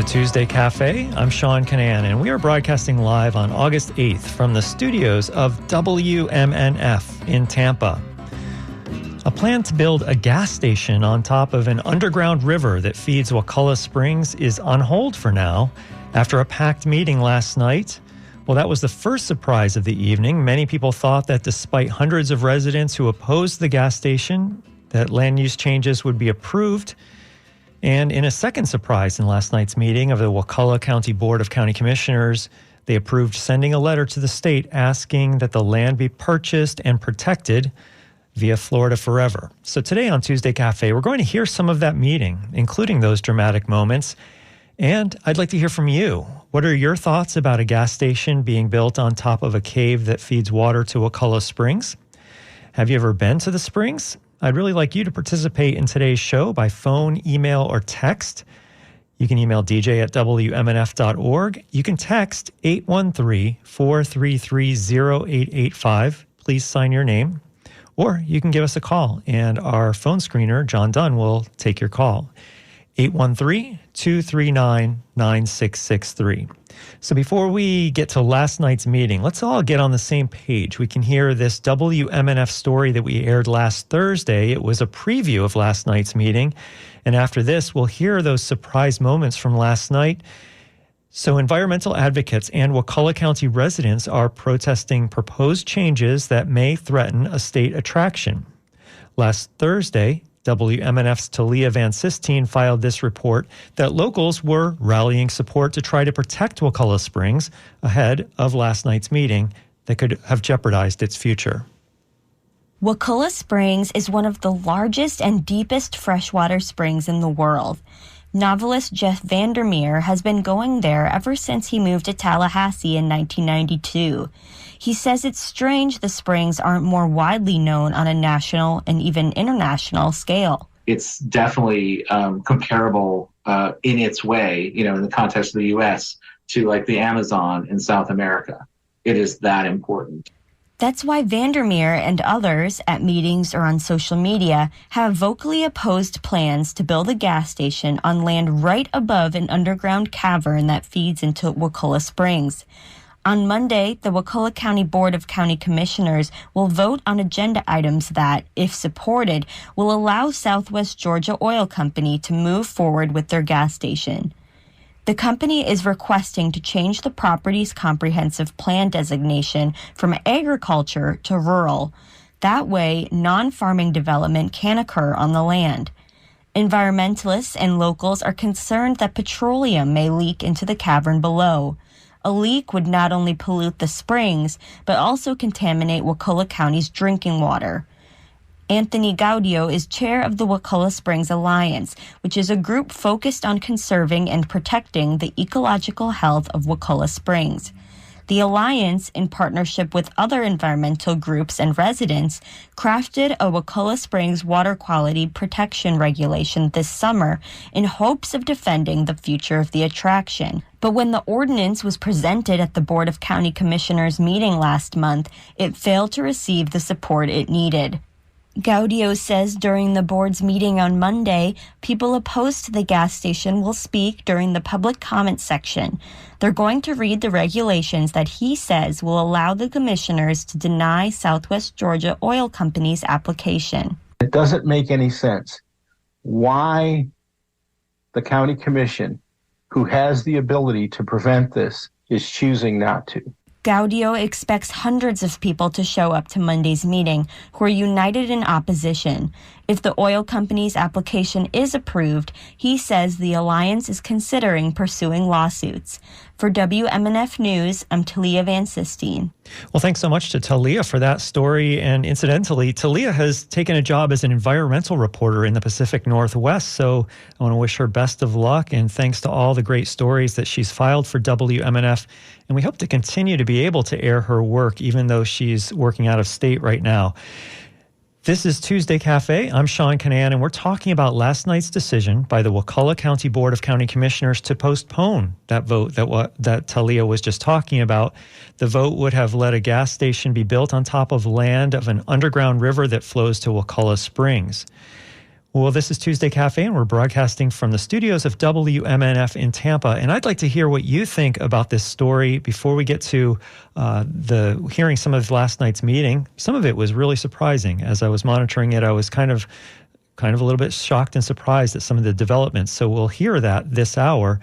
Tuesday Cafe. I'm Sean Canan, and we are broadcasting live on August 8th from the studios of WMNF in Tampa. A plan to build a gas station on top of an underground river that feeds Wakulla Springs is on hold for now after a packed meeting last night. Well, that was the first surprise of the evening. Many people thought that despite hundreds of residents who opposed the gas station, that land use changes would be approved. And in a second surprise in last night's meeting of the Wakulla County Board of County Commissioners, they approved sending a letter to the state asking that the land be purchased and protected via Florida Forever. So today on Tuesday Cafe, we're going to hear some of that meeting, including those dramatic moments. And I'd like to hear from you. What are your thoughts about a gas station being built on top of a cave that feeds water to Wakulla Springs? Have you ever been to the Springs? I'd really like you to participate in today's show by phone, email, or text. You can email dj@wmnf.org. You can text 813-433-0885. Please sign your name. Or you can give us a call, and our phone screener, John Dunn, will take your call. 813-239-9663. So before we get to last night's meeting, let's all get on the same page. We can hear this WMNF story that we aired last Thursday. It was a preview of last night's meeting. And after this, we'll hear those surprise moments from last night. So environmental advocates and Wakulla County residents are protesting proposed changes that may threaten a state attraction. Last Thursday, WMNF's Talia Van Sistine filed this report that locals were rallying support to try to protect Wakulla Springs ahead of last night's meeting that could have jeopardized its future. Wakulla Springs is one of the largest and deepest freshwater springs in the world. Novelist Jeff Vandermeer has been going there ever since he moved to Tallahassee in 1992. He says it's strange the springs aren't more widely known on a national and even international scale. It's definitely comparable in its way, in the context of the U.S. to like the Amazon in South America. It is that important. That's why Vandermeer and others at meetings or on social media have vocally opposed plans to build a gas station on land right above an underground cavern that feeds into Wakulla Springs. On Monday, the Wakulla County Board of County Commissioners will vote on agenda items that, if supported, will allow Southwest Georgia Oil Company to move forward with their gas station. The company is requesting to change the property's comprehensive plan designation from agriculture to rural. That way, non-farming development can occur on the land. Environmentalists and locals are concerned that petroleum may leak into the cavern below. A leak would not only pollute the springs, but also contaminate Wakulla County's drinking water. Anthony Gaudio is chair of the Wakulla Springs Alliance, which is a group focused on conserving and protecting the ecological health of Wakulla Springs. The Alliance, in partnership with other environmental groups and residents, crafted a Wakulla Springs water quality protection regulation this summer in hopes of defending the future of the attraction. But when the ordinance was presented at the Board of County Commissioners meeting last month, it failed to receive the support it needed. Gaudio says during the board's meeting on Monday, people opposed to the gas station will speak during the public comment section. They're going to read the regulations that he says will allow the commissioners to deny Southwest Georgia Oil Company's application. It doesn't make any sense why the county commission, who has the ability to prevent this, is choosing not to. Gaudio expects hundreds of people to show up to Monday's meeting who are united in opposition. If the oil company's application is approved, he says the alliance is considering pursuing lawsuits. For WMNF News, I'm Talia Van Sistine. Well, thanks so much to Talia for that story. And incidentally, Talia has taken a job as an environmental reporter in the Pacific Northwest. So I want to wish her best of luck, and thanks to all the great stories that she's filed for WMNF. And we hope to continue to be able to air her work, even though she's working out of state right now. This is Tuesday Cafe. I'm Sean Canan, and we're talking about last night's decision by the Wakulla County Board of County Commissioners to postpone that vote that Talia was just talking about. The vote would have let a gas station be built on top of land of an underground river that flows to Wakulla Springs. Well, this is Tuesday Cafe, and we're broadcasting from the studios of WMNF in Tampa. And I'd like to hear what you think about this story before we get to hearing some of last night's meeting. Some of it was really surprising. As I was monitoring it, I was kind of a little bit shocked and surprised at some of the developments. So we'll hear that this hour.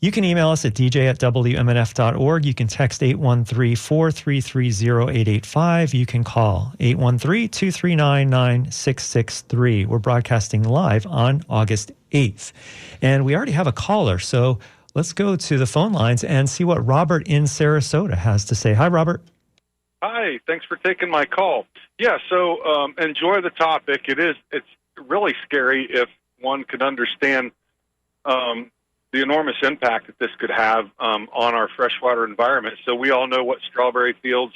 You can email us at dj@wmnf.org. You can text 813-433-0885. You can call 813-239-9663. We're broadcasting live on August 8th. And we already have a caller, so let's go to the phone lines and see what Robert in Sarasota has to say. Hi, Robert. Hi, thanks for taking my call. Yeah, so enjoy the topic. It's really scary if one could understand the enormous impact that this could have on our freshwater environment. So we all know what strawberry fields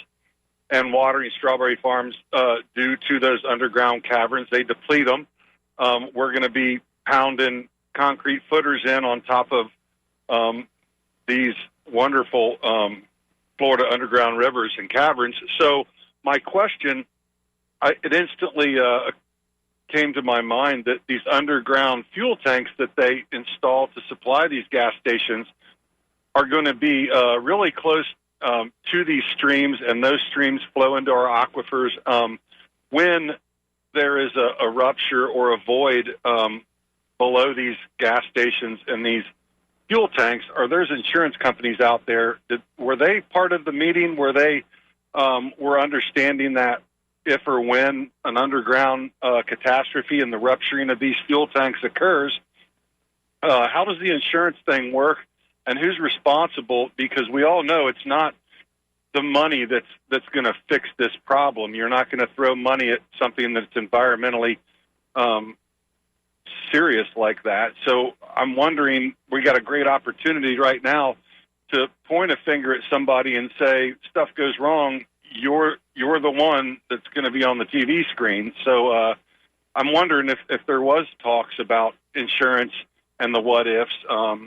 and watering strawberry farms do to those underground caverns. They deplete them. We're going to be pounding concrete footers in on top of these wonderful Florida underground rivers and caverns. So my question, it instantly came to my mind that these underground fuel tanks that they install to supply these gas stations are going to be really close to these streams, and those streams flow into our aquifers. When there is a rupture or a void below these gas stations and these fuel tanks, are there insurance companies out there? Were they part of the meeting where they were understanding that if or when an underground catastrophe and the rupturing of these fuel tanks occurs, how does the insurance thing work, and who's responsible? Because we all know it's not the money that's going to fix this problem. You're not going to throw money at something that's environmentally serious like that. So I'm wondering, we got a great opportunity right now to point a finger at somebody and say, stuff goes wrong, you're the one that's going to be on the TV screen. So I'm wondering if there was talks about insurance and the what ifs. All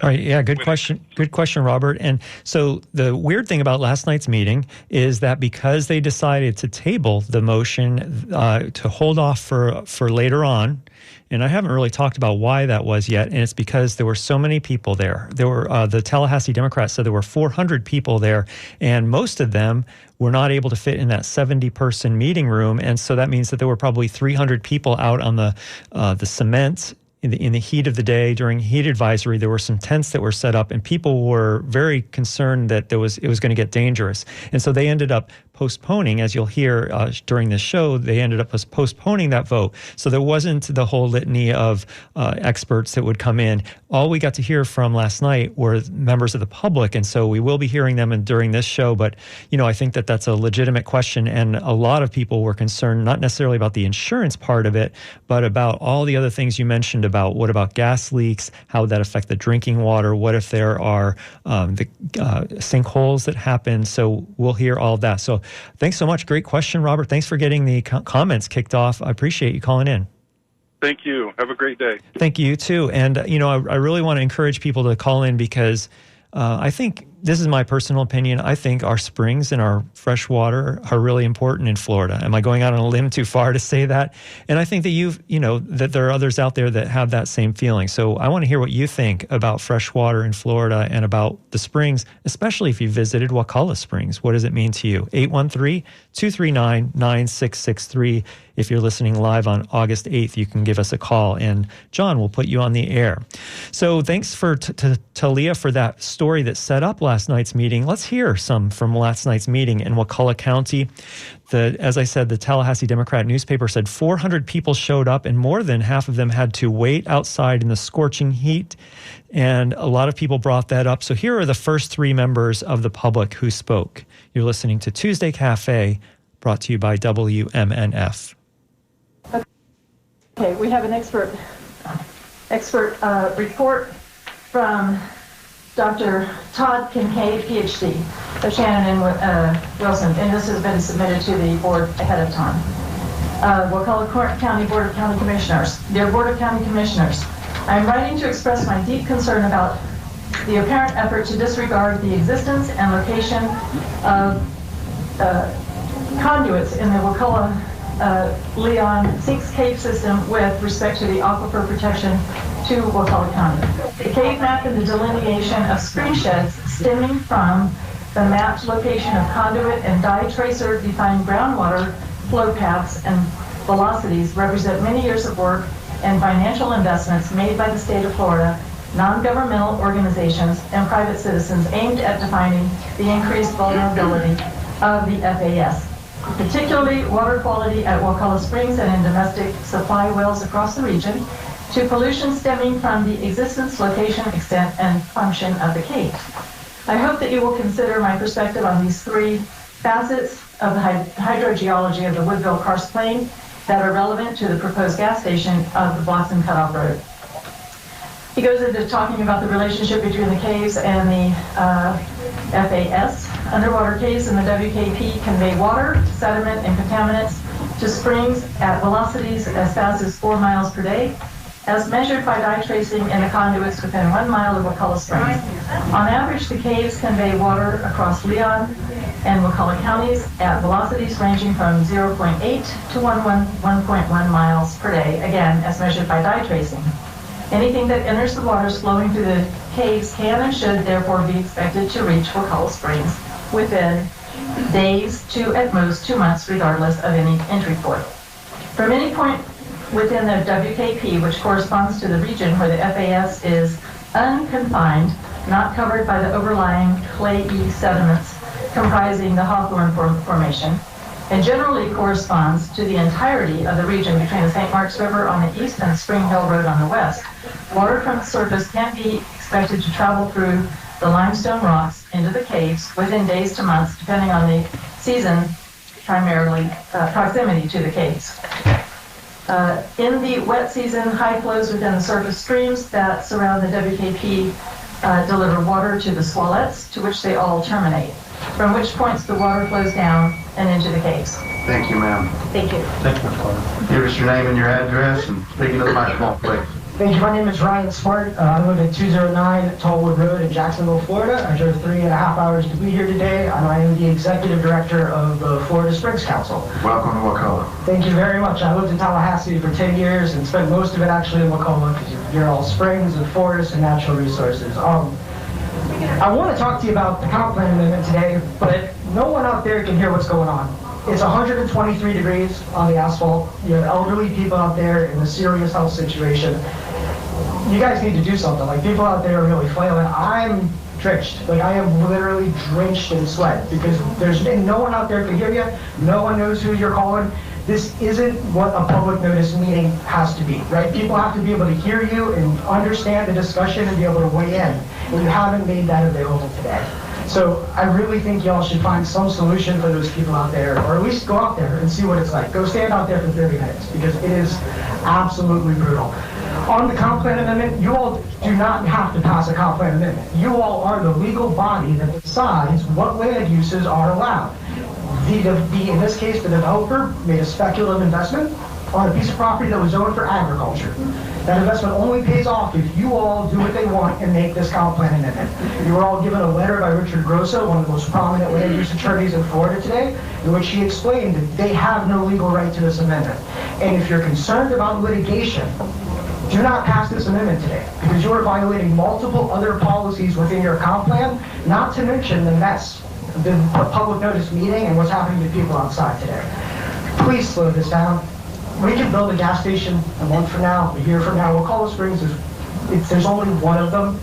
right. Yeah. Good question. Good question, Robert. And so the weird thing about last night's meeting is that because they decided to table the motion to hold off for later on, and I haven't really talked about why that was yet, and it's because there were so many people there. There were the Tallahassee Democrats said there were 400 people there, and most of them were not able to fit in that 70-person meeting room, and so that means that there were probably 300 people out on the cement in the heat of the day. During heat advisory, there were some tents that were set up, and people were very concerned that it was going to get dangerous, and so they ended up postponing, as you'll hear during this show, they ended up postponing that vote. So there wasn't the whole litany of experts that would come in. All we got to hear from last night were members of the public, and so we will be hearing them during this show. But, I think that that's a legitimate question, and a lot of people were concerned, not necessarily about the insurance part of it, but about all the other things you mentioned about what about gas leaks, how would that affect the drinking water, what if there are the sinkholes that happen. So we'll hear all of that. So thanks so much. Great question, Robert. Thanks for getting the comments kicked off. I appreciate you calling in. Thank you. Have a great day. Thank you, too. And, I really want to encourage people to call in because I think, this is my personal opinion, I think our springs and our fresh water are really important in Florida. Am I going out on a limb too far to say that? And I think that that there are others out there that have that same feeling. So I want to hear what you think about fresh water in Florida and about the springs, especially if you visited Wakulla Springs. What does it mean to you? 813-239-9663. If you're listening live on August 8th, you can give us a call, and John will put you on the air. So thanks to Talia for that story that set up last night's meeting. Let's hear some from last night's meeting in Wakulla County. As I said, the Tallahassee Democrat newspaper said 400 people showed up, and more than half of them had to wait outside in the scorching heat, and a lot of people brought that up. So here are the first three members of the public who spoke. You're listening to Tuesday Cafe, brought to you by WMNF. Okay, we have an expert report from Dr. Todd Kincaid, PhD, of Shannon and Wilson, and this has been submitted to the board ahead of time. Wakulla County Board of County Commissioners. Dear Board of County Commissioners, I am writing to express my deep concern about the apparent effort to disregard the existence and location of conduits in the Wakulla Leon sinks cave system with respect to the aquifer protection to Wakulla County. The cave map and the delineation of spring sheds stemming from the mapped location of conduit and dye tracer defined groundwater flow paths and velocities represent many years of work and financial investments made by the state of Florida, non-governmental organizations, and private citizens aimed at defining the increased vulnerability of the FAS, particularly water quality at Wakulla Springs and in domestic supply wells across the region, to pollution stemming from the existence, location, extent, and function of the cave. I hope that you will consider my perspective on these three facets of the hydrogeology of the Woodville-Karst Plain that are relevant to the proposed gas station of the Bloxham Cutoff Road. He goes into talking about the relationship between the caves and the FAS. Underwater caves in the WKP convey water, sediment, and contaminants to springs at velocities as fast as 4 miles per day, as measured by dye tracing in the conduits within 1 mile of Wakulla Springs. On average, the caves convey water across Leon and Wakulla counties at velocities ranging from 0.8 to 1.1 miles per day, again, as measured by dye tracing. Anything that enters the waters flowing through the caves can and should therefore be expected to reach Wakulla Springs within days to at most 2 months, regardless of any entry port. From any point within the WKP, which corresponds to the region where the FAS is unconfined, not covered by the overlying clayey sediments comprising the Hawthorne Formation, and generally corresponds to the entirety of the region between the St. Marks River on the east and Spring Hill Road on the west, water from the surface can't be expected to travel through the limestone rocks into the caves within days to months, depending on the season, primarily proximity to the caves. In the wet season, high flows within the surface streams that surround the WKP deliver water to the swallets, to which they all terminate, from which points the water flows down and into the caves. Thank you, ma'am. Thank you. Thank you. Give us your name and your address and speak into the microphone, please. Thank you. My name is Ryan Smart. I live at 209 Tallwood Road in Jacksonville, Florida. I drove 3.5 hours to be here today, and I am the executive director of the Florida Springs Council. Welcome to Wakulla. Thank you very much. I lived in Tallahassee for 10 years and spent most of it actually in Wakulla because you're all springs and forests and natural resources. I want to talk to you about the comp plan amendment today, but no one out there can hear what's going on. It's 123 degrees on the asphalt. You have elderly people out there in a serious health situation. You guys need to do something. Like, people out there are really flailing. I'm drenched. Like, I am literally drenched in sweat because there's no one out there can hear you. No one knows who you're calling. This isn't what a public notice meeting has to be, right? People have to be able to hear you and understand the discussion and be able to weigh in. And you haven't made that available today. So I really think y'all should find some solution for those people out there, or at least go out there and see what it's like. Go stand out there for 30 minutes because it is absolutely brutal. On the comp plan amendment, you all do not have to pass a comp plan amendment. You all are the legal body that decides what land uses are allowed. In this case, the developer made a speculative investment on a piece of property that was zoned for agriculture. That investment only pays off if you all do what they want and make this comp plan amendment. You were all given a letter by Richard Grosso, one of the most prominent land use attorneys in Florida today, in which he explained that they have no legal right to this amendment. And if you're concerned about litigation, do not pass this amendment today, because you are violating multiple other policies within your comp plan, not to mention the mess, the public notice meeting and what's happening to people outside today. Please slow this down. We can build a gas station a month from now, a year from now. Wakulla Springs, there's only one of them.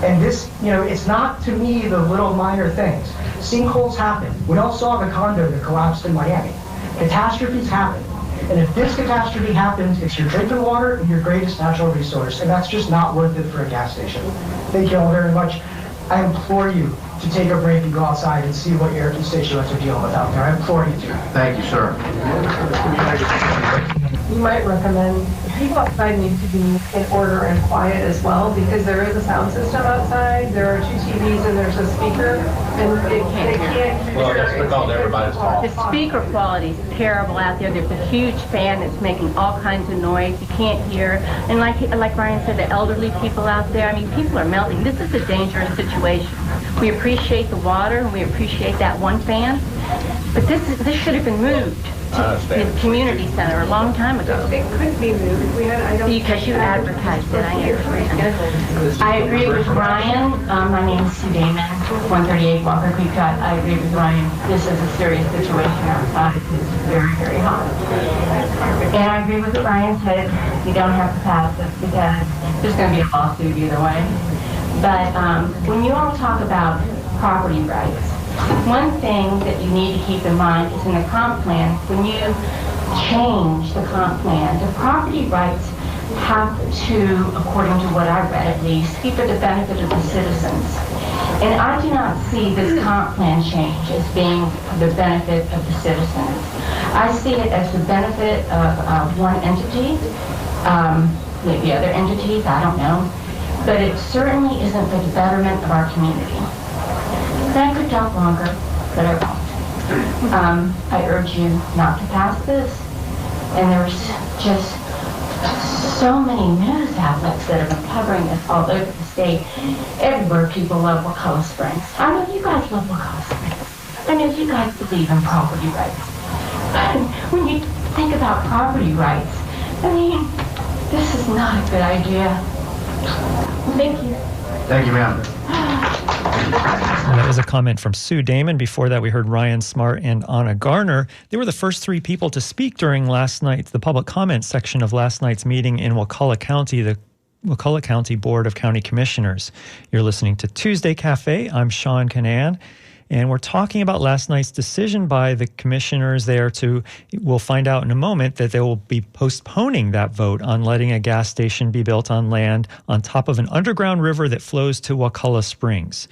And this, it's not, to me, the little minor things. Sinkholes happen. We all saw the condo that collapsed in Miami. Catastrophes happen. And if this catastrophe happens, it's your drinking water and your greatest natural resource. And that's just not worth it for a gas station. Thank you all very much. I implore you to take a break and go outside and see what your constituents are dealing with out there. I implore you to. Thank you, sir. You might recommend people outside need to be in order and quiet as well, because there is a sound system outside. There are 2 TVs and there's a speaker, and they can't hear. Well, that's because everybody's talking. The speaker quality is terrible out there. There's a huge fan that's making all kinds of noise. You can't hear. And like Ryan said, the elderly people out there, I mean, people are melting. This is a dangerous situation. We appreciate the water and we appreciate that one fan, but this should have been moved the community center a long time ago. It could be moved. Because you advertised it, I understand. I agree with Ryan. My name is Sue Damon, 138 Walker Creek Drive. I agree with Ryan. This is a serious situation outside. It's very, very hot. And I agree with what Ryan said. You don't have to pass this because there's going to be a lawsuit either way. But when you all talk about property rights, one thing that you need to keep in mind is in the comp plan, when you change the comp plan, the property rights have to, according to what I read at least, be for the benefit of the citizens. And I do not see this comp plan change as being for the benefit of the citizens. I see it as the benefit of one entity, maybe other entities, I don't know. But it certainly isn't for the betterment of our community. I could talk longer, but I won't. I urge you not to pass this. And there's just so many news outlets that have been covering this all over the state. Everywhere people love Wakulla Springs. I know you guys love Wakulla Springs. I know you guys believe in property rights. But when you think about property rights, I mean, this is not a good idea. Thank you. Thank you, ma'am. And that was a comment from Sue Damon. Before that, we heard Ryan Smart and Anna Garner. They were the first three people to speak during the public comment section of last night's meeting in Wakulla County, the Wakulla County Board of County Commissioners. You're listening to Tuesday Cafe. I'm Sean Canan, and we're talking about last night's decision by the commissioners there we'll find out in a moment that they will be postponing that vote on letting a gas station be built on land on top of an underground river that flows to Wakulla Springs.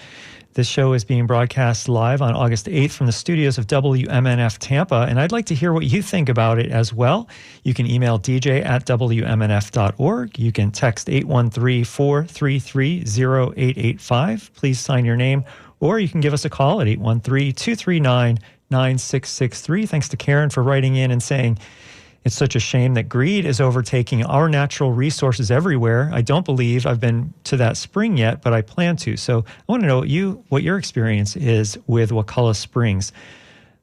This show is being broadcast live on August 8th from the studios of WMNF Tampa, and I'd like to hear what you think about it as well. You can email dj@wmnf.org. You can text 813-433-0885. Please sign your name, or you can give us a call at 813-239-9663. Thanks to Karen for writing in and saying, it's such a shame that greed is overtaking our natural resources everywhere. I don't believe I've been to that spring yet, but I plan to. So I want to know what your experience is with Wakulla Springs.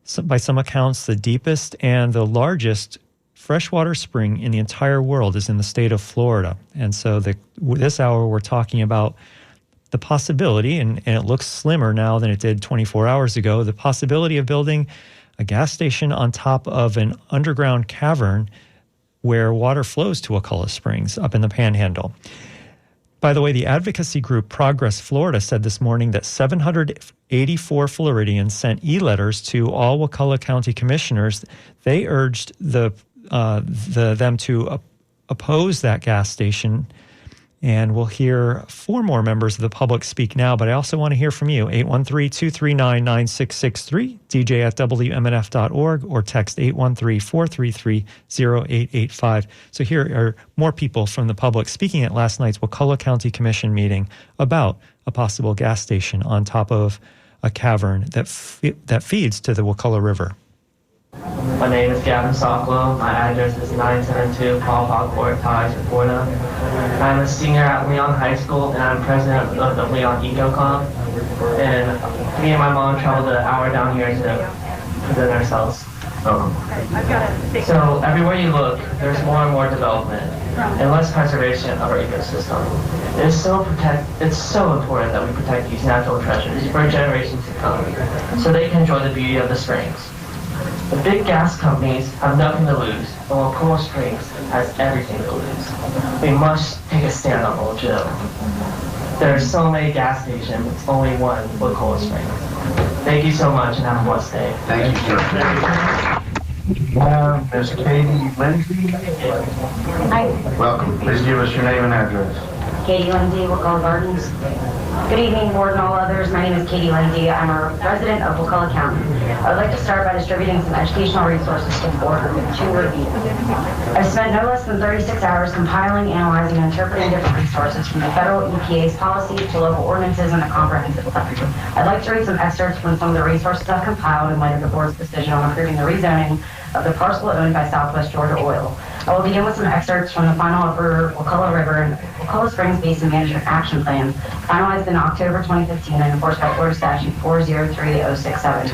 So by some accounts, the deepest and the largest freshwater spring in the entire world is in the state of Florida. And so this hour we're talking about the possibility, and it looks slimmer now than it did 24 hours ago, the possibility of building a gas station on top of an underground cavern where water flows to Wakulla Springs up in the Panhandle. By the way, the advocacy group Progress Florida said this morning that 784 Floridians sent e-letters to all Wakulla County commissioners. They urged them to oppose that gas station. And we'll hear four more members of the public speak now, but I also want to hear from you. 813-239-9663, dj@wmnf.org, or text 813-433-0885. So here are more people from the public speaking at last night's Wakulla County Commission meeting about a possible gas station on top of a cavern that feeds to the Wakulla River. My name is Gavin Socklow. My address is 972 Paul Hall Court, Tallahassee, Florida. I'm a senior at Leon High School, and I'm president of the Leon EcoCom. And me and my mom traveled an hour down here to present ourselves. So everywhere you look, there's more and more development and less preservation of our ecosystem. It's so important that we protect these natural treasures for generations to come, so they can enjoy the beauty of the springs. The big gas companies have nothing to lose, but Wakulla Springs has everything to lose. We must take a stand on Old Joe. There are so many gas stations, it's only one Wakulla Springs. Thank you so much and have a blessed day. Thank you, sir. Ms. Katie Lindsay. Hi. Welcome. Please give us your name and address. Katie Lindsay, Wakulla Gardens. Good evening, board and all others. My name is Katie Lindsay. I'm a resident of Wakulla County. I would like to start by distributing some educational resources to the board to review. I've spent no less than 36 hours compiling, analyzing, and interpreting different resources from the federal EPA's policies to local ordinances and the comprehensive plan. I'd like to read some excerpts from some of the resources I've compiled in light of the board's decision on approving the rezoning of the parcel owned by Southwest Georgia Oil. I will begin with some excerpts from the final Upper Wakulla River and Wakulla Springs Basin Management Action Plan, finalized in October 2015 and enforced by Florida Statute 403-067.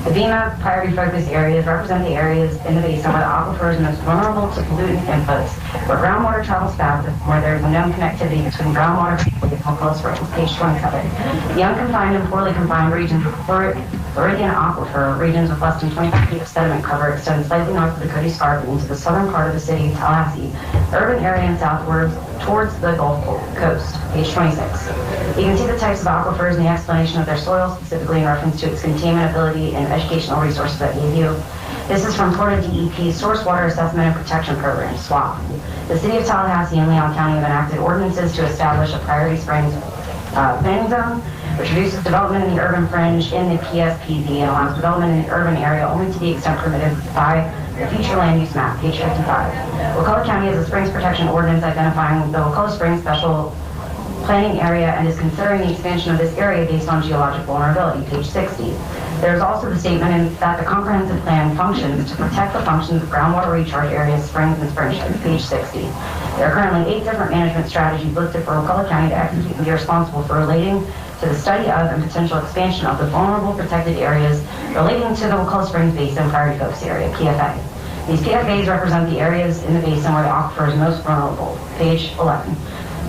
The FEMA priority focus areas represent the areas in the basin where the aquifer is most vulnerable to pollutant inputs, where groundwater travels fastest, where there is a known connectivity between groundwater and Wakulla Springs, page 27. The unconfined and poorly confined regions of Floridian aquifer, regions with less than 25 feet of sediment cover, extend slightly north of the Cody Escarpment into the southern part of the city of Tallahassee, urban area and southwards towards the Gulf Coast, page 26. You can see the types of aquifers and the explanation of their soil, specifically in reference to its contaminability and educational resources I gave you. This is from Florida DEP's Source Water Assessment and Protection Program, SWAP. The City of Tallahassee and Leon County have enacted ordinances to establish a priority springs planning zone, which reduces development in the urban fringe in the PSPZ and allows development in the urban area only to the extent permitted by the future land use map, page 55. Wakulla County has a springs protection ordinance identifying the Wakulla Springs special planning area and is considering the expansion of this area based on geologic vulnerability, page 60. There is also the statement that the comprehensive plan functions to protect the functions of groundwater recharge areas, springs, and spring sheds, page 60. There are currently 8 different management strategies listed for Wakulla County to execute and be responsible for relating to the study of and potential expansion of the vulnerable protected areas relating to the Wakulla Springs Basin Priority Focus Area, PFA. These PFAs represent the areas in the basin where the aquifer is most vulnerable, page 11.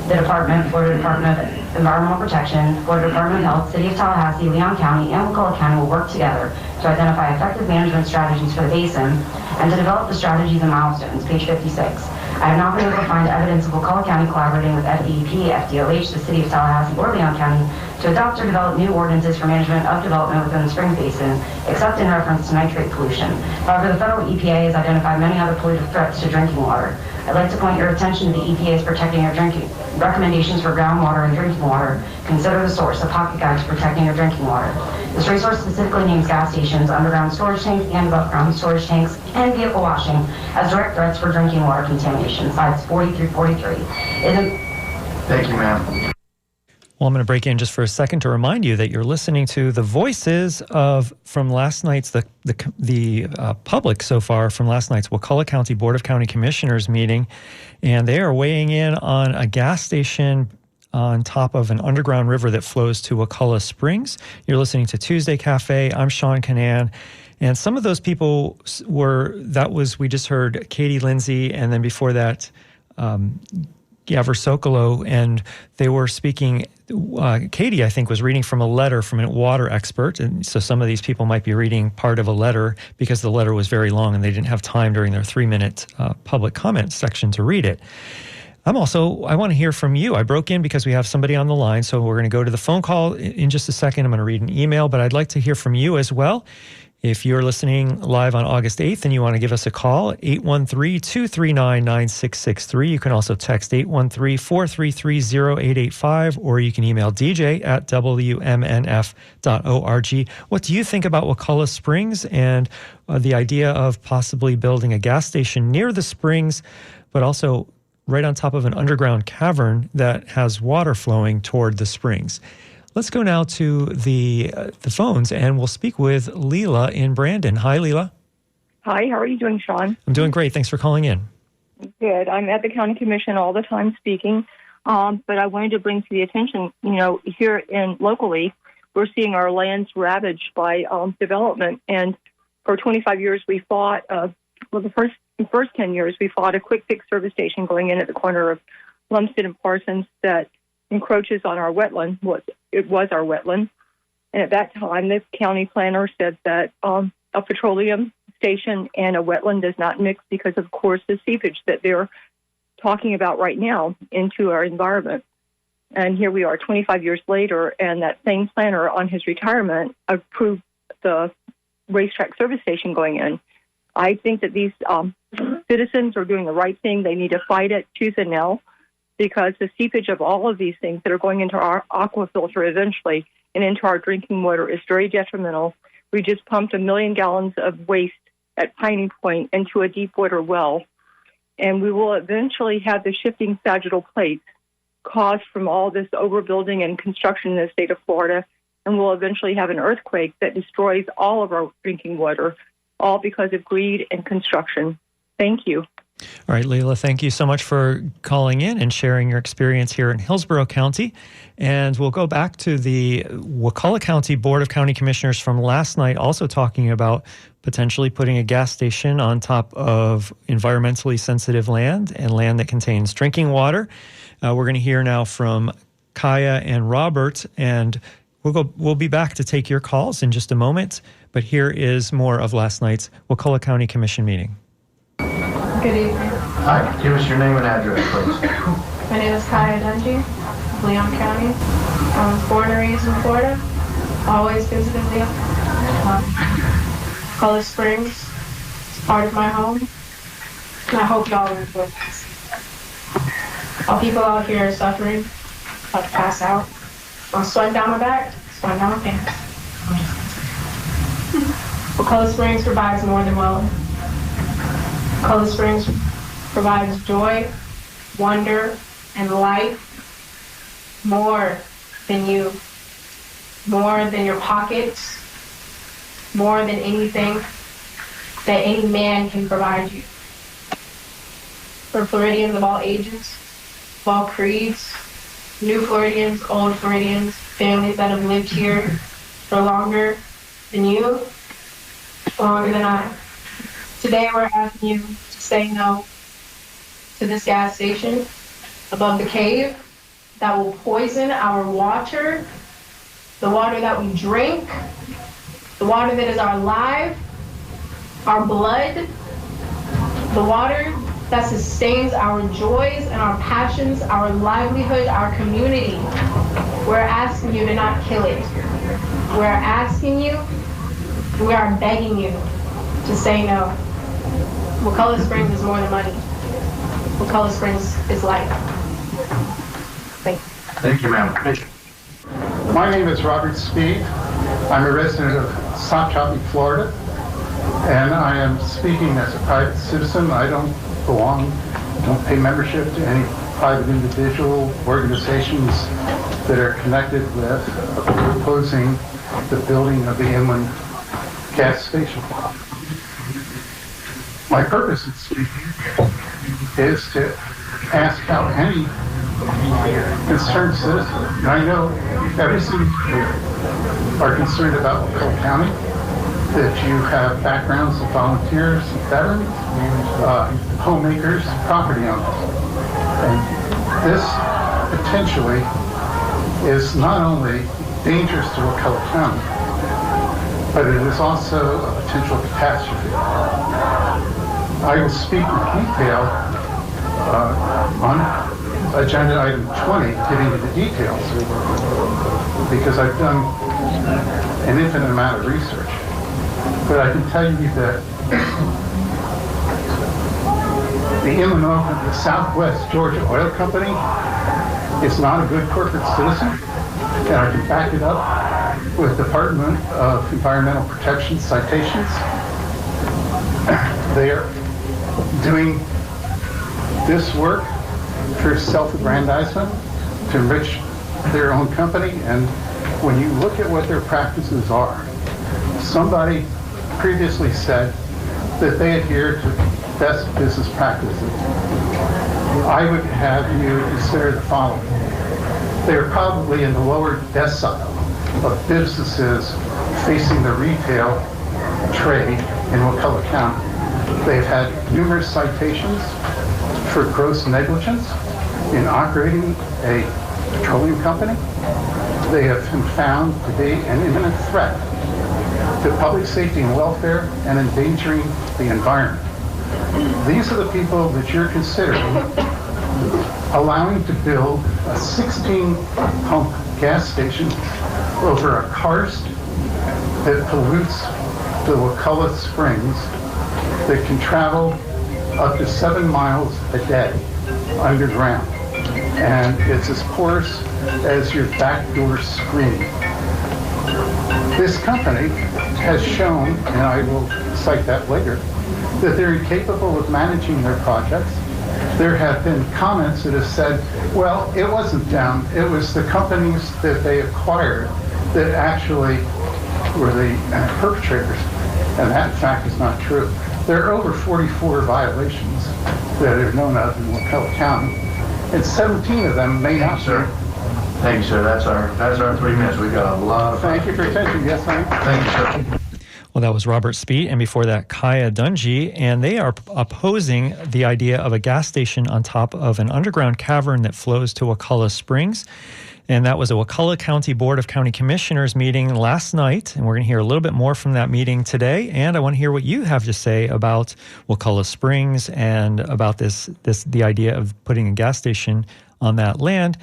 The Florida Department of Environmental Protection, Florida Department of Health, City of Tallahassee, Leon County, and Wakulla County will work together to identify effective management strategies for the basin and to develop the strategies and milestones, page 56. I have not been able to find evidence of Wakulla County collaborating with FDEP, FDOH, the City of Tallahassee, or Leon County to adopt or develop new ordinances for management of development within the Springs Basin, except in reference to nitrate pollution. However, the federal EPA has identified many other pollutive threats to drinking water. I'd like to point your attention to the EPA's protecting your drinking recommendations for groundwater and drinking water. Consider the source, a pocket guide to protecting your drinking water. This resource specifically names gas stations, underground storage tanks, and above ground storage tanks, and vehicle washing as direct threats for drinking water contamination, slides 40 through 43. Thank you, ma'am. Well, I'm going to break in just for a second to remind you that you're listening to the voices from last night's, the public so far from last night's Wakulla County Board of County Commissioners meeting, and they are weighing in on a gas station on top of an underground river that flows to Wakulla Springs. You're listening to Tuesday Cafe. I'm Sean Canan. And some of those people we just heard Katie Lindsay, and then before that, Gavin Sokolow, and they were speaking. Katie, I think, was reading from a letter from a water expert, and so some of these people might be reading part of a letter because the letter was very long and they didn't have time during their 3-minute public comment section to read it. I want to hear from you. I broke in because we have somebody on the line, so we're going to go to the phone call in just a second. I'm going to read an email, but I'd like to hear from you as well. If you're listening live on August 8th and you want to give us a call, 813-239-9663. You can also text 813-433-0885, or you can email dj@wmnf.org. What do you think about Wakulla Springs and the idea of possibly building a gas station near the springs, but also right on top of an underground cavern that has water flowing toward the springs? Let's go now to the phones, and we'll speak with Leela in Brandon. Hi, Leela. Hi, how are you doing, Sean? I'm doing great. Thanks for calling in. Good. I'm at the county commission all the time speaking, but I wanted to bring to the attention, here locally, we're seeing our lands ravaged by development, and for 25 years we fought, the first 10 years we fought a quick fix service station going in at the corner of Lumsden and Parsons that encroaches on our wetland. It was our wetland. And at that time, the county planner said that a petroleum station and a wetland does not mix because, of course, the seepage that they're talking about right now into our environment. And here we are 25 years later, and that same planner on his retirement approved the racetrack service station going in. I think that these citizens are doing the right thing. They need to fight it tooth and nail, because the seepage of all of these things that are going into our aquafilter eventually and into our drinking water is very detrimental. We just pumped 1 million gallons of waste at Piney Point into a deep water well, and we will eventually have the shifting sagittal plates caused from all this overbuilding and construction in the state of Florida, and we'll eventually have an earthquake that destroys all of our drinking water, all because of greed and construction. Thank you. All right, Leila, thank you so much for calling in and sharing your experience here in Hillsborough County. And we'll go back to the Wakulla County Board of County Commissioners from last night, also talking about potentially putting a gas station on top of environmentally sensitive land and land that contains drinking water. We're going to hear now from Kaya and Robert, and we'll be back to take your calls in just a moment. But here is more of last night's Wakulla County Commission meeting. Good evening. Hi, give us your name and address, please. My name is Kaya Dungy, Leon County. I was born and raised in Florida. Always visited Leon. Wakulla Springs is part of my home. And I hope y'all are enjoy this. All people out here are suffering, about to pass out. I'm sweating down my back, sweating down my pants. Wakulla Springs provides more than well. Wakulla Springs provides joy, wonder, and life more than you, more than your pockets, more than anything that any man can provide you. For Floridians of all ages, of all creeds, new Floridians, old Floridians, families that have lived here for longer than you, longer than I. Today we're asking you to say no to this gas station above the cave that will poison our water, the water that we drink, the water that is our life, our blood, the water that sustains our joys and our passions, our livelihood, our community. We're asking you to not kill it. We're asking you, we are begging you to say no. Wakulla Springs is more than money. Wakulla Springs is life. Thank you. Thank you, ma'am. My name is Robert Speed. I'm a resident of South Tropic, Florida, and I am speaking as a private citizen. I don't don't pay membership to any private individual organizations that are connected with proposing the building of the inland gas station. My purpose in speaking is to ask how any concerned citizen, and I know every citizen here are concerned about Wakulla County, that you have backgrounds of volunteers, veterans, homemakers, property owners. And this potentially is not only dangerous to Wakulla County, but it is also a potential catastrophe. I will speak in detail on agenda item 20, getting into the details, because I've done an infinite amount of research. But I can tell you that the inland oil company, the Southwest Georgia Oil Company, is not a good corporate citizen, and I can back it up with Department of Environmental Protection citations. They are doing this work for self-aggrandizement, to enrich their own company, and when you look at what their practices are, somebody previously said that they adhere to best business practices. I would have you consider the following. They are probably in the lower decile of businesses facing the retail trade in Wakulla County. They've had numerous citations for gross negligence in operating a petroleum company. They have been found to be an imminent threat to public safety and welfare and endangering the environment. These are the people that you're considering allowing to build a 16-pump gas station over a karst that pollutes the Wakulla Springs, that can travel up to 7 miles a day underground. And it's as porous as your back door screen. This company has shown, and I will cite that later, that they're incapable of managing their projects. There have been comments that have said, well, it wasn't them, it was the companies that they acquired that actually were the perpetrators. And that, in fact, is not true. There are over 44 violations that are known out in Wakulla County. And 17 of them may not be. Thank you, sir. That's our 3 minutes. We've got a lot of... Thank you for your attention. Yes, ma'am. Thank you, sir. Well, that was Robert Speet, and before that, Kaya Dungy, and they are opposing the idea of a gas station on top of an underground cavern that flows to Wakulla Springs. And that was a Wakulla County Board of County Commissioners meeting last night, and we're going to hear a little bit more from that meeting today. And I want to hear what you have to say about Wakulla Springs and about the idea of putting a gas station on that land.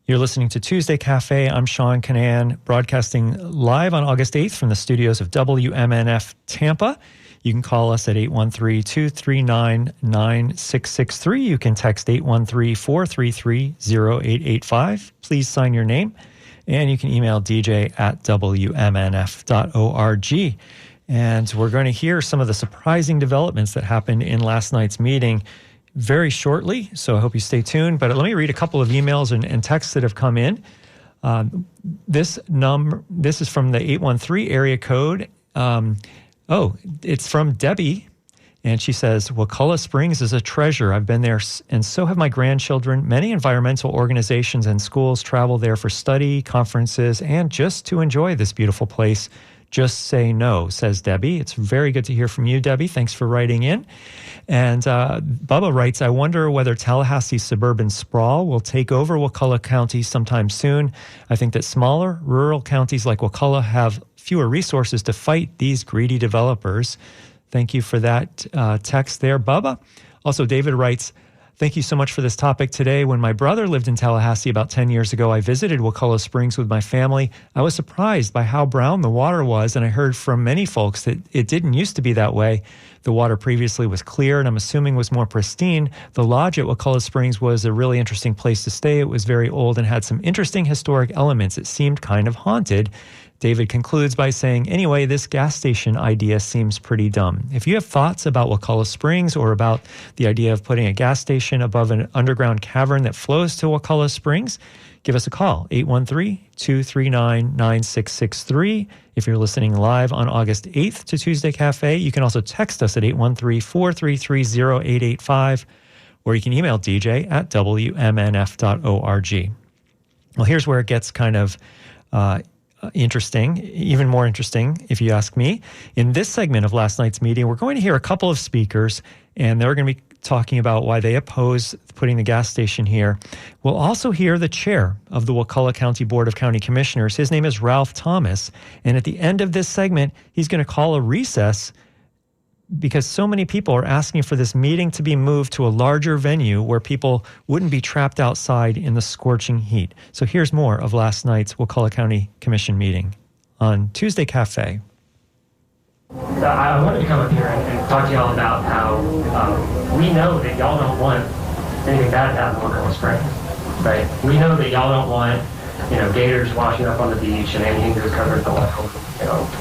You're listening to Tuesday Cafe. I'm Sean Canan, broadcasting live on August 8th from the studios of WMNF Tampa. You can call us at 813-239-9663. You can text 813-433-0885. Please sign your name. And you can email dj@wmnf.org. And we're going to hear some of the surprising developments that happened in last night's meeting very shortly, so I hope you stay tuned. But let me read a couple of emails and texts that have come in. This is from the 813 area code. It's from Debbie, and she says, Wakulla Springs is a treasure. I've been there, and so have my grandchildren. Many environmental organizations and schools travel there for study, conferences, and just to enjoy this beautiful place. Just say no, says Debbie. It's very good to hear from you, Debbie. Thanks for writing in. And Bubba writes, I wonder whether Tallahassee's suburban sprawl will take over Wakulla County sometime soon. I think that smaller, rural counties like Wakulla have fewer resources to fight these greedy developers. Thank you for that text there, Bubba. Also, David writes, thank you so much for this topic today. When my brother lived in Tallahassee about 10 years ago, I visited Wakulla Springs with my family. I was surprised by how brown the water was, and I heard from many folks that it didn't used to be that way. The water previously was clear, and I'm assuming was more pristine. The lodge at Wakulla Springs was a really interesting place to stay. It was very old and had some interesting historic elements. It seemed kind of haunted. David concludes by saying, anyway, this gas station idea seems pretty dumb. If you have thoughts about Wakulla Springs or about the idea of putting a gas station above an underground cavern that flows to Wakulla Springs, give us a call, 813-239-9663. If you're listening live on August 8th to Tuesday Cafe, you can also text us at 813-433-0885, or you can email dj@wmnf.org. Well, here's where it gets kind of interesting, even more interesting, if you ask me. In this segment of last night's meeting, we're going to hear a couple of speakers, and they're going to be talking about why they oppose putting the gas station here. We'll also hear the chair of the Wakulla County Board of County Commissioners. His name is Ralph Thomas, and at the end of this segment, he's going to call a recess because so many people are asking for this meeting to be moved to a larger venue where people wouldn't be trapped outside in the scorching heat. So here's more of last night's Wakulla County Commission meeting on Tuesday Cafe. I wanted to come up here and talk to y'all about how we know that y'all don't want anything bad to happen in Wakulla Springs, right? We know that y'all don't want, gators washing up on the beach and anything that's covered in oil,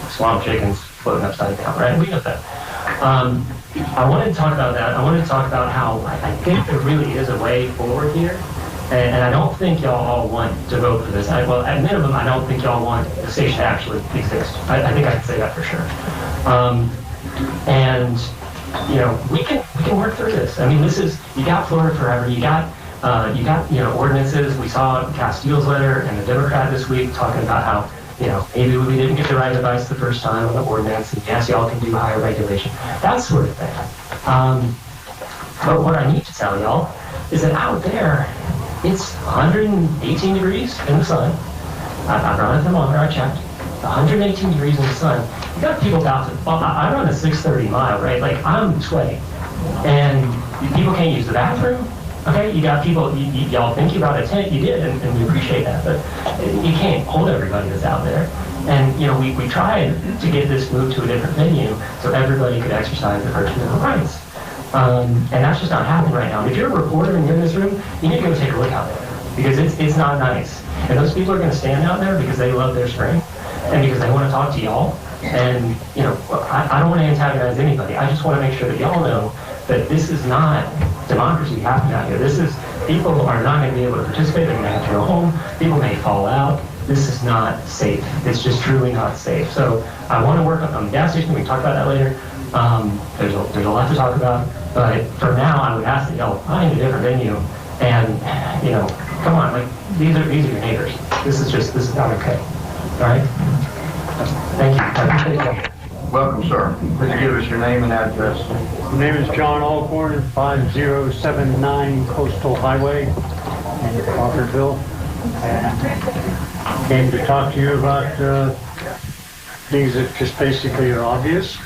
swamp chickens floating upside down, right? We know that. I wanted to talk about that. I wanted to talk about how I think there really is a way forward here, and I don't think y'all all want to vote for this. Well, at minimum, I don't think y'all want the station to actually exist. I think I can say that for sure. We can work through this. I mean, you got Florida Forever. You got ordinances. We saw Castile's letter and the Democrat this week talking about how maybe we didn't get the right advice the first time on the ordinance, and yes, y'all can do higher regulation, that sort of thing. But what I need to tell y'all is that out there, it's 118 degrees in the sun. I run a thermometer, I checked. 118 degrees in the sun. You got people about to, I run a 630 mile, right? Like, I'm sweating. And people can't use the bathroom. Okay, you got people, y'all think you brought a tent, you did, and we appreciate that, but you can't hold everybody that's out there. And, we tried to get this moved to a different venue so everybody could exercise their First Amendment rights. And that's just not happening right now. And if you're a reporter and you're in this room, you need to go take a look out there, because it's not nice. And those people are going to stand out there because they love their spring and because they want to talk to y'all. And, I don't want to antagonize anybody. I just want to make sure that y'all know that this is not democracy happening out here. People are not going to be able to participate. They're going to have to go home. People may fall out. This is not safe. It's just truly not safe. So I want to work on the gas station. We can talk about that later. There's a lot to talk about. But for now, I would ask that y'all find a different venue, and come on, like these are your neighbors. This is not okay. All right. Thank you. Welcome, sir. Please give us your name and address. My name is John Alcorn, 5079 Coastal Highway in Crawfordville. And came to talk to you about things that just basically are obvious.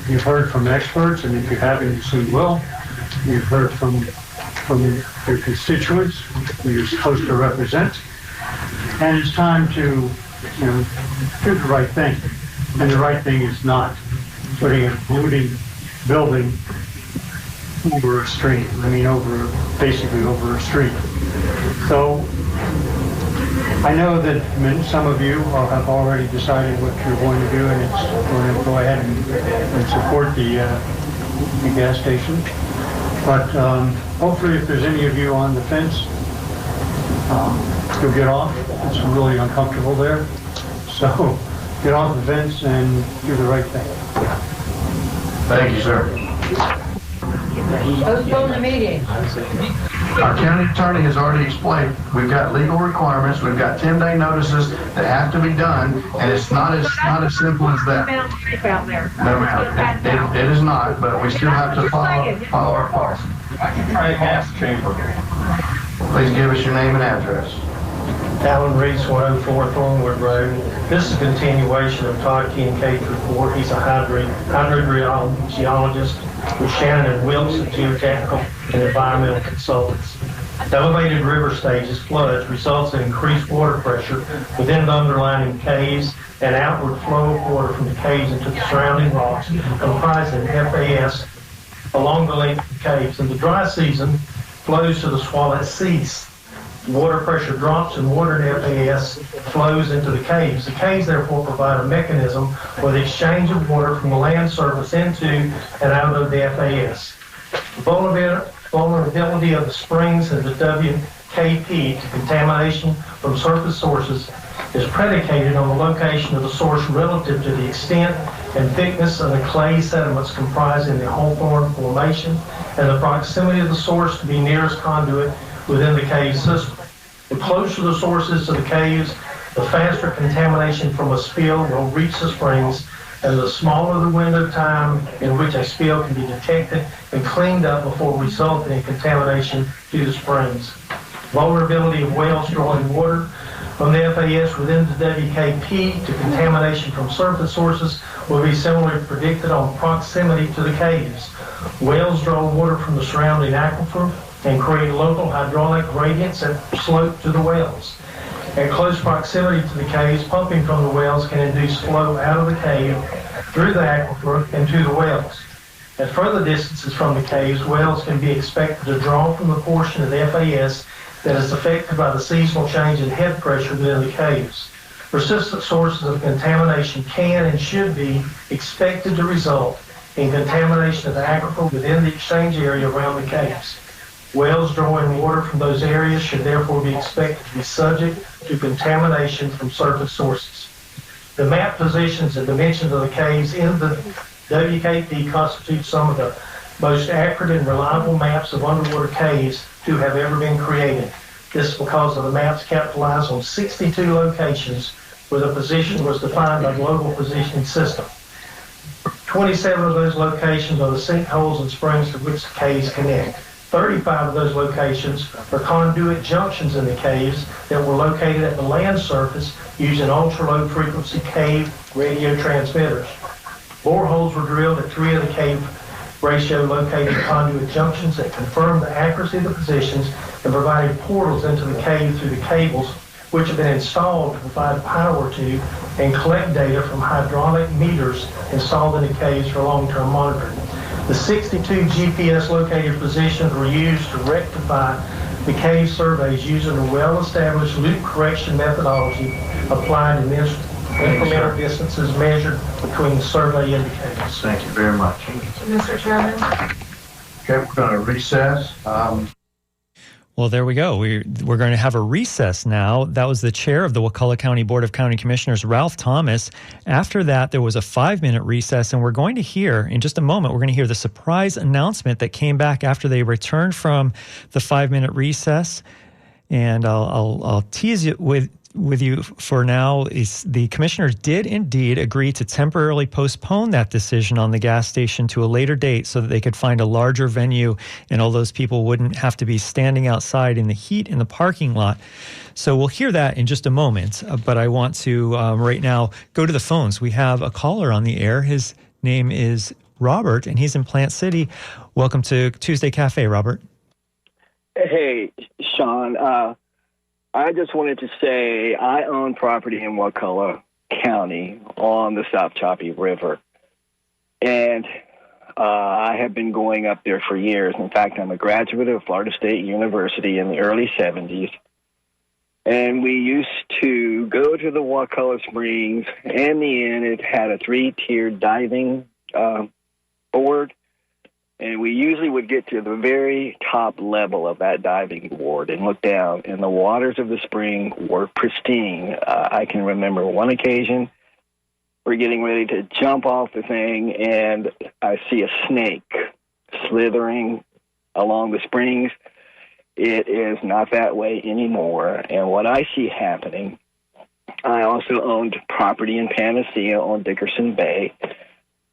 You've heard from experts, and if you haven't, you soon will. You've heard from your constituents who you're supposed to represent. And it's time to do the right thing. And the right thing is not putting a polluting building over a stream. Basically over a street. So I know that some of you have already decided what you're going to do, and it's going to go ahead and support the gas station. But hopefully, if there's any of you on the fence, you'll get off. It's really uncomfortable there. So get off the fence and do the right thing. Thank you, sir. Postpone the meeting. Our county attorney has already explained, we've got legal requirements, we've got 10-day notices that have to be done, and it's not as simple as that. No, ma'am, it is not, but we still have to follow our policy. I can try to ask chamber. Please give us your name and address. Alan Reese, 104 Thornwood Road. This is a continuation of Todd Kincaid's report. He's a hydrogeologist with Shannon and Wilkes, geotechnical and environmental consultants. Elevated river stages, floods, results in increased water pressure within the underlying caves and outward flow of water from the caves into the surrounding rocks, comprising FAS along the length of the caves. In the dry season, flows to the Swallow cease. Water pressure drops and water in FAS flows into the caves. The caves therefore provide a mechanism for the exchange of water from the land surface into and out of the FAS. The vulnerability of the springs and the WKP to contamination from surface sources is predicated on the location of the source relative to the extent and thickness of the clay sediments comprising the Hawthorne Formation and the proximity of the source to be nearest conduit within the cave system. The closer the source is to the caves, the faster contamination from a spill will reach the springs, and the smaller the window of time in which a spill can be detected and cleaned up before resulting in contamination to the springs. Vulnerability of wells drawing water from the FAS within the WKP to contamination from surface sources will be similarly predicted on proximity to the caves. Wells draw water from the surrounding aquifer and create local hydraulic gradients that slope to the wells. At close proximity to the caves, pumping from the wells can induce flow out of the cave through the aquifer and to the wells. At further distances from the caves, wells can be expected to draw from the portion of the FAS that is affected by the seasonal change in head pressure within the caves. Persistent sources of contamination can and should be expected to result in contamination of the aquifer within the exchange area around the caves. Wells drawing water from those areas should therefore be expected to be subject to contamination from surface sources. The map positions and dimensions of the caves in the WKP constitute some of the most accurate and reliable maps of underwater caves to have ever been created. This is because of the maps capitalized on 62 locations where the position was defined by global positioning system. 27 of those locations are the sinkholes and springs to which the caves connect. 35 of those locations are conduit junctions in the caves that were located at the land surface using ultra-low frequency cave radio transmitters. Boreholes were drilled at 3 of the cave ratio located conduit junctions that confirmed the accuracy of the positions and provided portals into the cave through the cables which have been installed to provide power to and collect data from hydraulic meters installed in the caves for long-term monitoring. The 62 GPS located positions were used to rectify the cave surveys using a well-established loop correction methodology applied to incremental distances measured between survey indicators. Thank you very much. Mr. Chairman. Okay, we're going to recess. Well, there we go. We're going to have a recess now. That was the chair of the Wakulla County Board of County Commissioners, Ralph Thomas. After that, there was a 5-minute recess, and we're going to hear, in just a moment, we're going to hear the surprise announcement that came back after they returned from the 5-minute recess. And I'll tease it with you for now. Is the commissioners did indeed agree to temporarily postpone that decision on the gas station to a later date so that they could find a larger venue and all those people wouldn't have to be standing outside in the heat in the parking lot. So we'll hear that in just a moment, but I want to right now go to the phones. We have a caller on the air. His name is Robert, and he's in Plant City. Welcome to Tuesday Cafe, Robert. Hey, Sean. I just wanted to say I own property in Wakulla County on the South Choppy River. And I have been going up there for years. In fact, I'm a graduate of Florida State University in the early 70s. And we used to go to the Wakulla Springs. In the end, it had a 3-tiered diving board. And we usually would get to the very top level of that diving board and look down, and the waters of the spring were pristine. I can remember one occasion, we're getting ready to jump off the thing, and I see a snake slithering along the springs. It is not that way anymore. And what I see happening, I also owned property in Panacea on Dickerson Bay.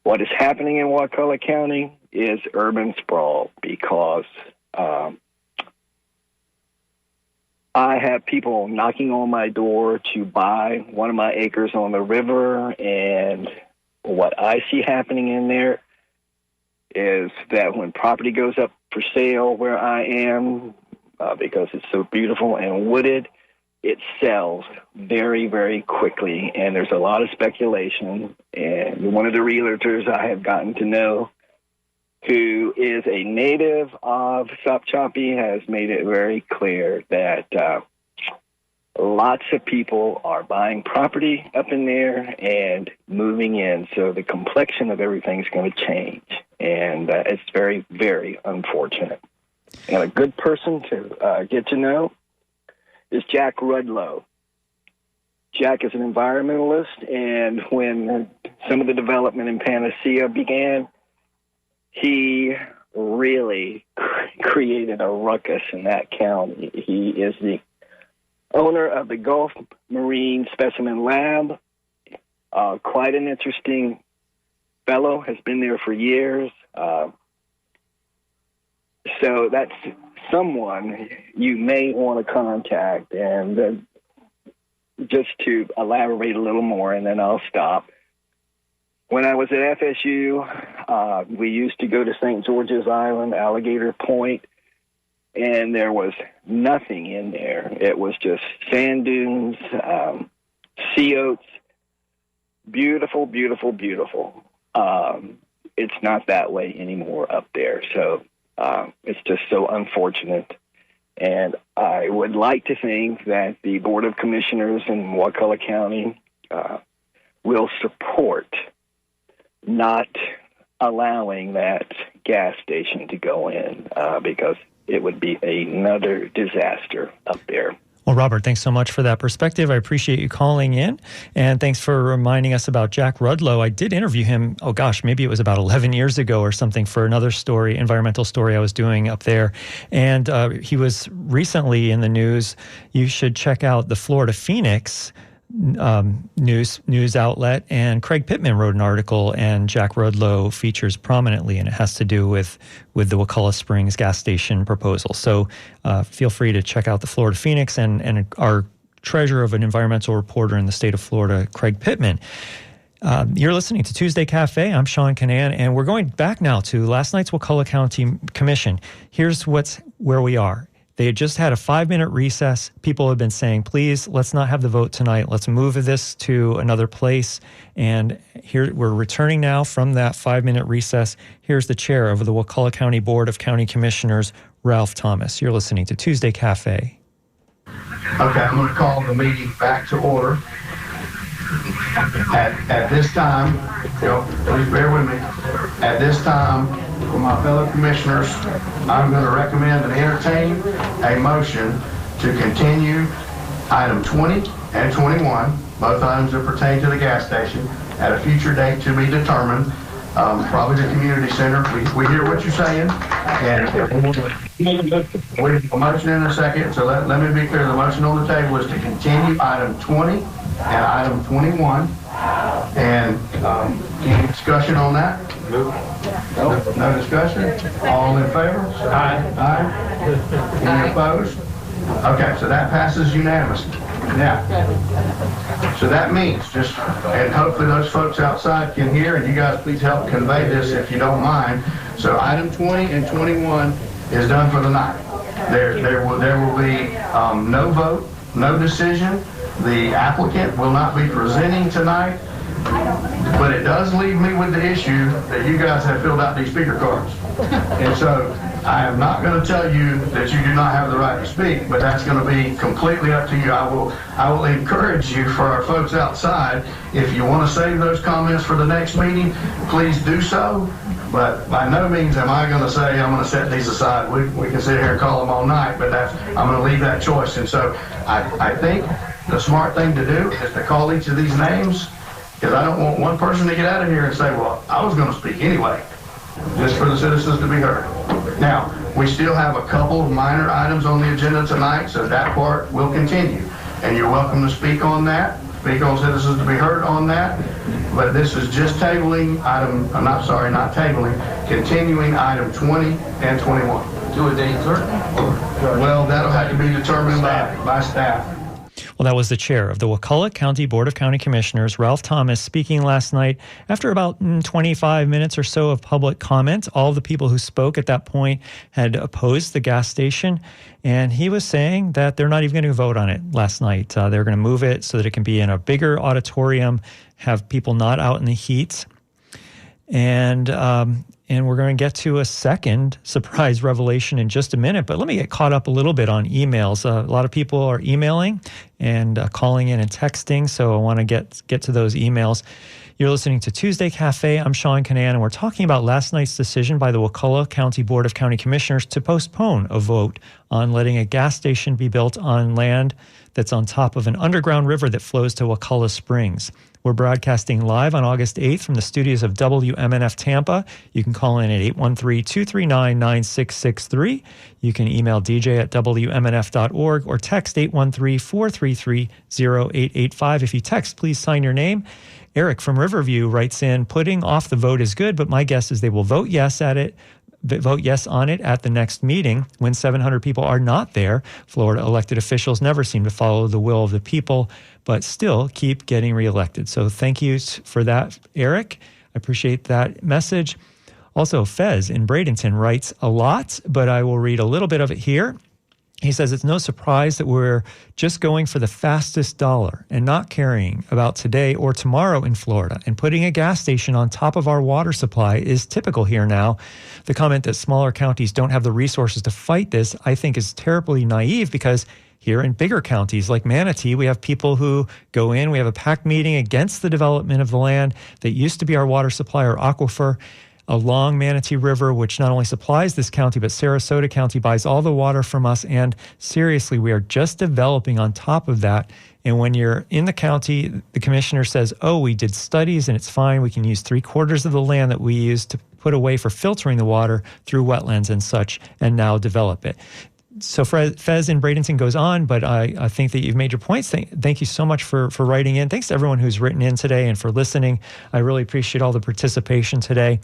What is happening in Wakulla County is urban sprawl, because I have people knocking on my door to buy one of my acres on the river, and what I see happening in there is that when property goes up for sale where I am, because it's so beautiful and wooded, it sells very, very quickly, and there's a lot of speculation. And one of the realtors I have gotten to know, who is a native of South Choppy, has made it very clear that lots of people are buying property up in there and moving in, so the complexion of everything's going to change, and it's very, very unfortunate. And a good person to get to know is Jack Rudlow. Jack is an environmentalist, and when some of the development in Panacea began, he really created a ruckus in that county. He is the owner of the Gulf Marine Specimen Lab. Quite an interesting fellow, has been there for years. So that's someone you may want to contact. And just to elaborate a little more, and then I'll stop. When I was at FSU, we used to go to St. George's Island, Alligator Point, and there was nothing in there. It was just sand dunes, sea oats, beautiful, beautiful, beautiful. It's not that way anymore up there, so it's just so unfortunate. And I would like to think that the Board of Commissioners in Wakulla County will support not allowing that gas station to go in, because it would be another disaster up there. Well, Robert, thanks so much for that perspective. I appreciate you calling in, and thanks for reminding us about Jack Rudlow. I did interview him, maybe it was about 11 years ago or something, for another story, environmental story I was doing up there. And he was recently in the news. You should check out the Florida Phoenix news outlet, and Craig Pittman wrote an article, and Jack Rudlow features prominently, and it has to do with the Wakulla Springs gas station proposal. So feel free to check out the Florida Phoenix and our treasure of an environmental reporter in the state of Florida, Craig Pittman. You're listening to Tuesday Cafe. I'm Sean Canan, and we're going back now to last night's Wakulla County Commission. Here's where we are. They had just had a 5-minute recess. People have been saying, please, let's not have the vote tonight. Let's move this to another place. And here we're returning now from that 5-minute recess. Here's the chair of the Wakulla County Board of County Commissioners, Ralph Thomas. You're listening to Tuesday Cafe. Okay, I'm going to call the meeting back to order. At this time, please bear with me. At this time, with my fellow commissioners, I'm going to recommend and entertain a motion to continue item 20 and 21, both items that pertain to the gas station, at a future date to be determined, probably the community center. We hear what you're saying, and we have a motion in a second, so let me be clear. The motion on the table is to continue item 20 and item 21, and any discussion on that? No discussion? All in favor? Aye. Any opposed? Okay, so that passes unanimously. Now, so that means and hopefully those folks outside can hear, and you guys please help convey this if you don't mind. So item 20 and 21 is done for the night. There will be no vote, no decision. The applicant will not be presenting tonight, but it does leave me with the issue that you guys have filled out these speaker cards. And so I am not going to tell you that you do not have the right to speak, but that's going to be completely up to you. I will encourage you, for our folks outside, if you want to save those comments for the next meeting, please do so. But by no means am I going to say I'm going to set these aside. We can sit here and call them all night, but I'm going to leave that choice. And so I think the smart thing to do is to call each of these names, because I don't want one person to get out of here and say, well, I was going to speak anyway, just for the citizens to be heard. Now, we still have a couple of minor items on the agenda tonight, so that part will continue. And you're welcome to speak on that, speak on citizens to be heard on that. But this is just tabling continuing item 20 and 21. Do a date certain? Well, that'll have to be determined by staff. Well, that was the chair of the Wakulla County Board of County Commissioners, Ralph Thomas, speaking last night after about 25 minutes or so of public comment. All the people who spoke at that point had opposed the gas station, and he was saying that they're not even going to vote on it last night. They're going to move it so that it can be in a bigger auditorium, have people not out in the heat. And we're going to get to a second surprise revelation in just a minute. But let me get caught up a little bit on emails. A lot of people are emailing and calling in and texting, so I want to get to those emails. You're listening to Tuesday Cafe. I'm Sean Canan, and we're talking about last night's decision by the Wakulla County Board of County Commissioners to postpone a vote on letting a gas station be built on land that's on top of an underground river that flows to Wakulla Springs. We're broadcasting live on August 8th from the studios of WMNF Tampa. You can call in at 813-239-9663. You can email dj@wmnf.org or text 813-433-0885. If you text, please sign your name. Eric from Riverview writes in, putting off the vote is good, but my guess is they will vote yes on it at the next meeting when 700 people are not there. Florida elected officials never seem to follow the will of the people, but still keep getting reelected. So thank you for that, Eric. I appreciate that message. Also, Fez in Bradenton writes a lot, but I will read a little bit of it here. He says, it's no surprise that we're just going for the fastest dollar and not caring about today or tomorrow in Florida. And putting a gas station on top of our water supply is typical here now. The comment that smaller counties don't have the resources to fight this, I think, is terribly naive, because here in bigger counties like Manatee, we have people who go in, we have a packed meeting against the development of the land that used to be our water supply or aquifer along Manatee River, which not only supplies this county, but Sarasota County buys all the water from us. And seriously, we are just developing on top of that. And when you're in the county, the commissioner says, oh, we did studies and it's fine. We can use 3/4 of the land that we used to put away for filtering the water through wetlands and such, and now develop it. So Fez in Bradenton goes on, but I think that you've made your points. Thank you so much for writing in. Thanks to everyone who's written in today and for listening. I really appreciate all the participation today.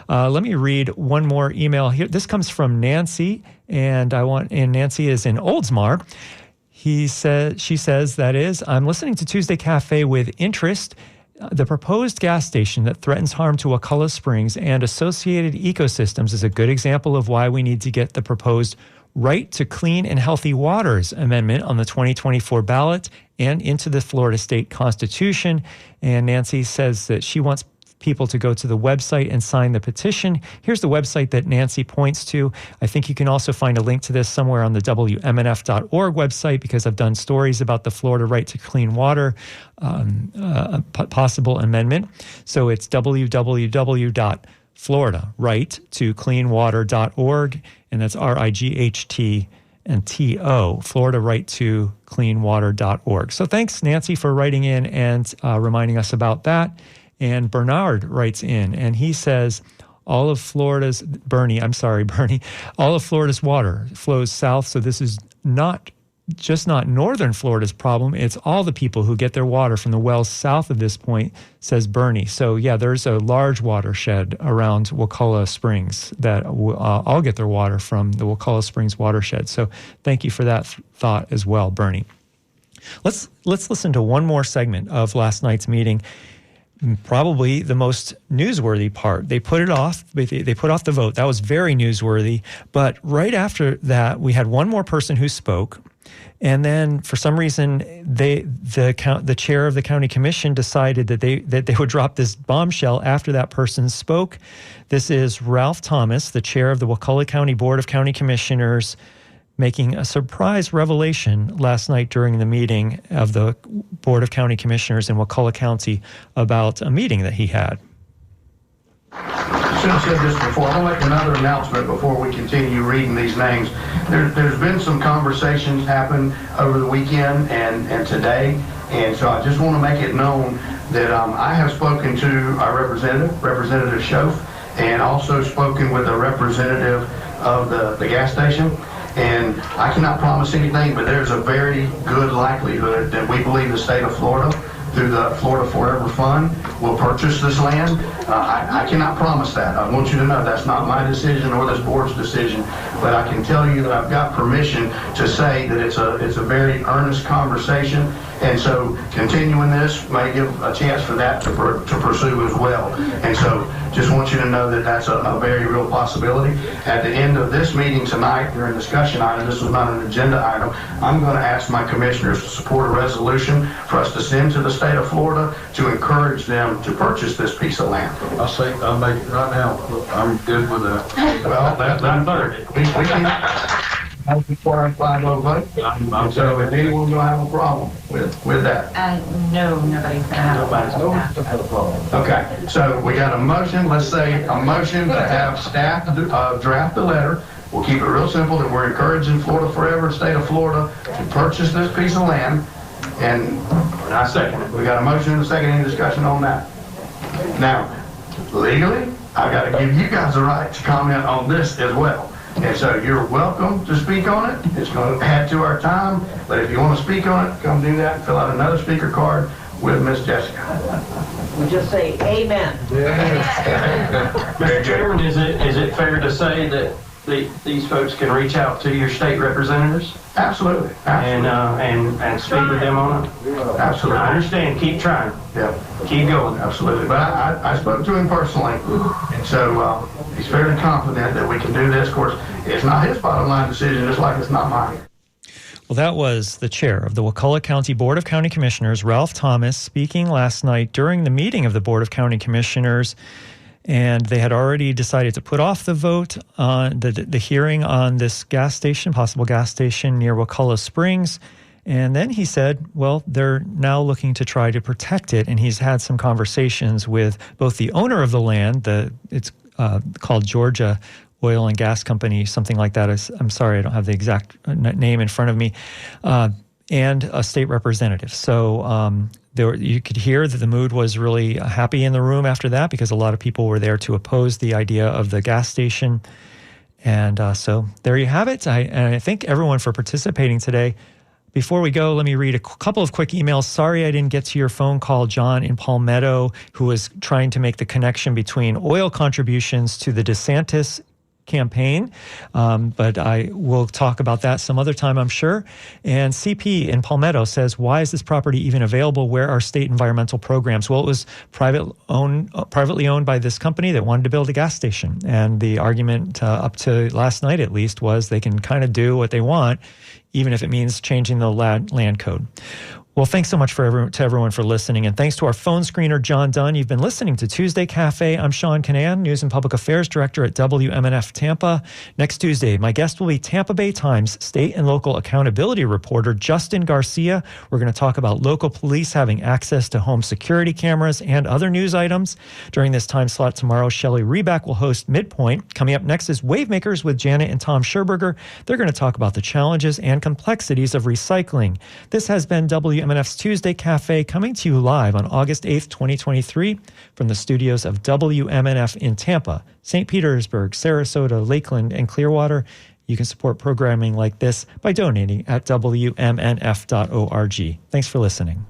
Let me read one more email here. This comes from Nancy, and Nancy is in Oldsmar. She says, that is, I'm listening to Tuesday Cafe with interest. The proposed gas station that threatens harm to Wakulla Springs and associated ecosystems is a good example of why we need to get the proposed Right to Clean and Healthy Waters Amendment on the 2024 ballot and into the Florida State Constitution. And Nancy says that she wants people to go to the website and sign the petition. Here's the website that Nancy points to. I think you can also find a link to this somewhere on the WMNF.org website, because I've done stories about the Florida Right to Clean Water possible amendment. So it's www.floridastatecon.org. Florida, right to cleanwater.org, and that's RIGHT and TO, Florida right to cleanwater.org. So thanks, Nancy, for writing in and reminding us about that. And Bernard writes in, and he says, all of Florida's water flows south, so this is not northern Florida's problem. It's all the people who get their water from the wells south of this point, says Bernie. So yeah, there's a large watershed around Wakulla Springs that all get their water from the Wakulla Springs watershed. So thank you for that thought as well, Bernie. Let's listen to one more segment of last night's meeting. Probably the most newsworthy part. They put it off. They put off the vote. That was very newsworthy. But right after that, we had one more person who spoke. And then, for some reason, the chair of the county commission decided that they would drop this bombshell after that person spoke. This is Ralph Thomas, the chair of the Wakulla County Board of County Commissioners, making a surprise revelation last night during the meeting of the Board of County Commissioners in Wakulla County about a meeting that he had. I should have said this before. I want to make another announcement before we continue reading these names. There's been some conversations happen over the weekend and today, and so I just want to make it known that I have spoken to our Representative Schoaf, and also spoken with a representative of the gas station. And I cannot promise anything, but there's a very good likelihood that we believe the state of Florida, through the Florida Forever Fund, will purchase this land. I cannot promise that. I want you to know that's not my decision or this board's decision, but I can tell you that I've got permission to say that it's a very earnest conversation, and so continuing this may give a chance for that to pursue as well. And so just want you to know that that's a very real possibility. At the end of this meeting tonight, during discussion item, this was not an agenda item, I'm going to ask my commissioners to support a resolution for us to send to the state of Florida to encourage them to purchase this piece of land. I'll make it right now. I'm good with that. Well, that's third. We can't require a 5-0 vote. So if anyone's going to have a problem with that. No, nobody's going to have a problem. Okay, so we got a motion, let's say a motion to have staff draft the letter. We'll keep it real simple, that we're encouraging Florida Forever, state of Florida, to purchase this piece of land. And I second it. We got a motion and a second. Any discussion on that? Now, legally, I've got to give you guys the right to comment on this as well. And so you're welcome to speak on it. It's going to add to our time. But if you want to speak on it, come do that and fill out another speaker card with Miss Jessica. We just say amen. Mr. Chairman, is it fair to say that these folks can reach out to your state representatives? Absolutely. And speak with them on it? Absolutely. I understand. Keep trying. Yeah. Keep going. Absolutely. But I spoke to him personally, and so he's fairly confident that we can do this. Of course, it's not his bottom line decision, just like it's not mine. Well, that was the chair of the Wakulla County Board of County Commissioners, Ralph Thomas, speaking last night during the meeting of the Board of County Commissioners. And they had already decided to put off the vote on the hearing on this possible gas station near Wakulla Springs. And then he said, well, they're now looking to try to protect it. And he's had some conversations with both the owner of the land, it's called Georgia Oil and Gas Company, something like that. I'm sorry, I don't have the exact name in front of me, and a state representative. So you could hear that the mood was really happy in the room after that, because a lot of people were there to oppose the idea of the gas station. And so there you have it. I thank everyone for participating today. Before we go, let me read a couple of quick emails. Sorry I didn't get to your phone call, John in Palmetto, who was trying to make the connection between oil contributions to the DeSantis campaign, but I will talk about that some other time, I'm sure. And CP in Palmetto says, why is this property even available? Where are state environmental programs? Well, it was privately owned by this company that wanted to build a gas station. And the argument up to last night, at least, was they can kind of do what they want, even if it means changing the land code. Well, thanks so much to everyone for listening, and thanks to our phone screener, John Dunn. You've been listening to Tuesday Cafe. I'm Sean Canan, News and Public Affairs Director at WMNF Tampa. Next Tuesday, my guest will be Tampa Bay Times State and Local Accountability Reporter Justin Garcia. We're going to talk about local police having access to home security cameras and other news items. During this time slot tomorrow, Shelley Reback will host Midpoint. Coming up next is Wavemakers with Janet and Tom Scherberger. They're going to talk about the challenges and complexities of recycling. This has been WMNF's Tuesday Cafe, coming to you live on August 8th, 2023, from the studios of WMNF in Tampa, St. Petersburg, Sarasota, Lakeland, and Clearwater. You can support programming like this by donating at WMNF.org. Thanks for listening.